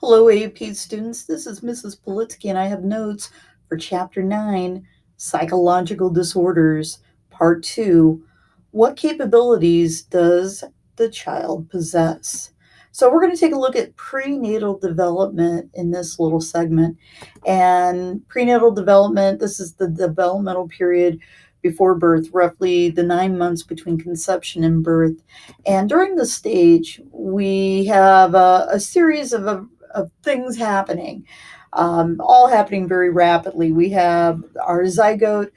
Hello, AP students. This is Mrs. Politsky, and I have notes for Chapter 9 Psychological Disorders, Part 2. What capabilities does the child possess? So, we're going to take a look at prenatal development in this little segment. And prenatal development, this is the developmental period before birth, roughly the 9 months between conception and birth. And during this stage, we have a series of things happening, all happening very rapidly. We have our zygote,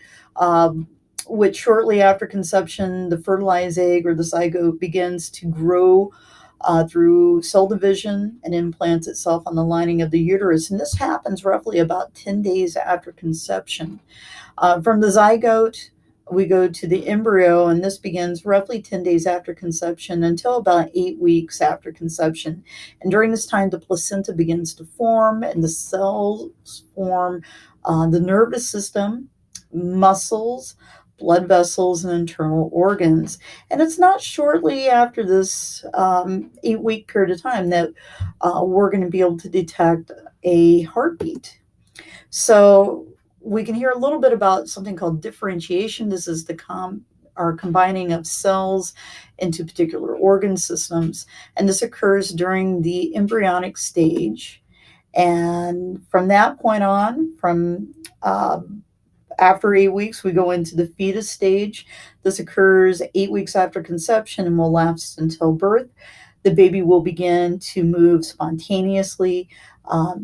which shortly after conception, the fertilized egg or the zygote begins to grow through cell division and implants itself on the lining of the uterus. And this happens roughly about 10 days after conception. From the zygote, we go to the embryo, and this begins roughly 10 days after conception until about 8 weeks after conception. And during this time, the placenta begins to form, and the cells form the nervous system, muscles, blood vessels, and internal organs. And it's not shortly after this 8 week period of time that we're going to be able to detect a heartbeat. So we can hear a little bit about something called differentiation. This is the our combining of cells into particular organ systems, and this occurs during the embryonic stage. And from that point on, from after 8 weeks, we go into the fetus stage. This occurs 8 weeks after conception and will last until birth. The baby will begin to move spontaneously.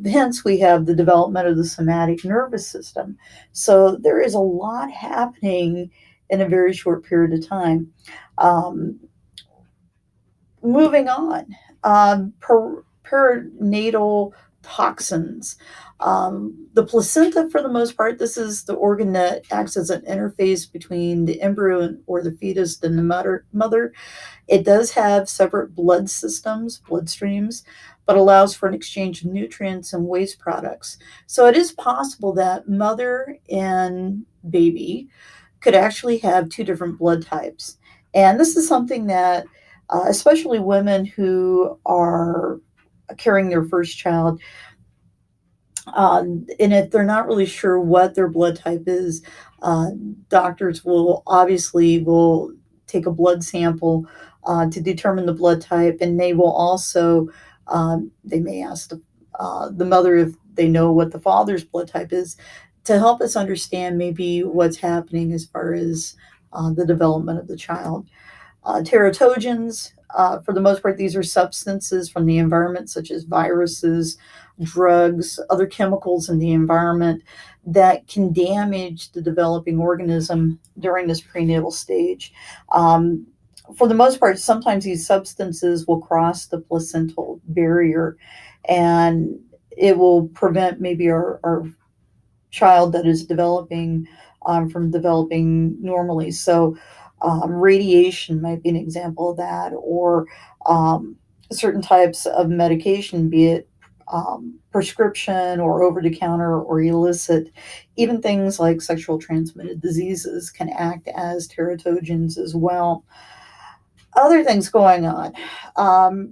Hence, we have the development of the somatic nervous system. So there is a lot happening in a very short period of time. Um, Moving on, perinatal toxins. The placenta, for the most part, this is the organ that acts as an interface between the embryo or the fetus and the mother. It does have separate blood systems, bloodstreams, but allows for an exchange of nutrients and waste products. So it is possible that mother and baby could actually have two different blood types. And this is something that, especially women who are carrying their first child, and if they're not really sure what their blood type is, uh, doctors will take a blood sample to determine the blood type, and they will also they may ask the mother if they know what the father's blood type is to help us understand maybe what's happening as far as the development of the child. Teratogens, for the most part, these are substances from the environment, such as viruses, drugs, other chemicals in the environment that can damage the developing organism during this prenatal stage. Um, for the most part, sometimes these substances will cross the placental barrier, and it will prevent maybe our child that is developing from developing normally. So, radiation might be an example of that, or certain types of medication, be it prescription or over the counter or illicit. Even things like sexual transmitted diseases can act as teratogens as well. Other things going on.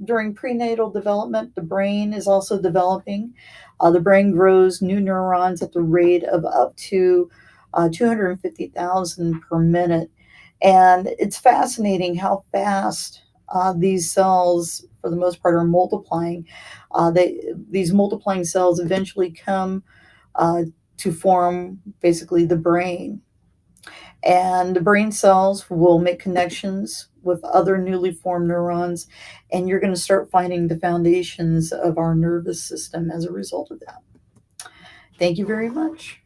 During prenatal development, the brain is also developing. The brain grows new neurons at the rate of up to 250,000 per minute. And it's fascinating how fast these cells, for the most part, are multiplying. These multiplying cells eventually come uh, to form basically the brain, and the brain cells will make connections with other newly formed neurons, and you're going to start finding the foundations of our nervous system as a result of that. Thank you very much.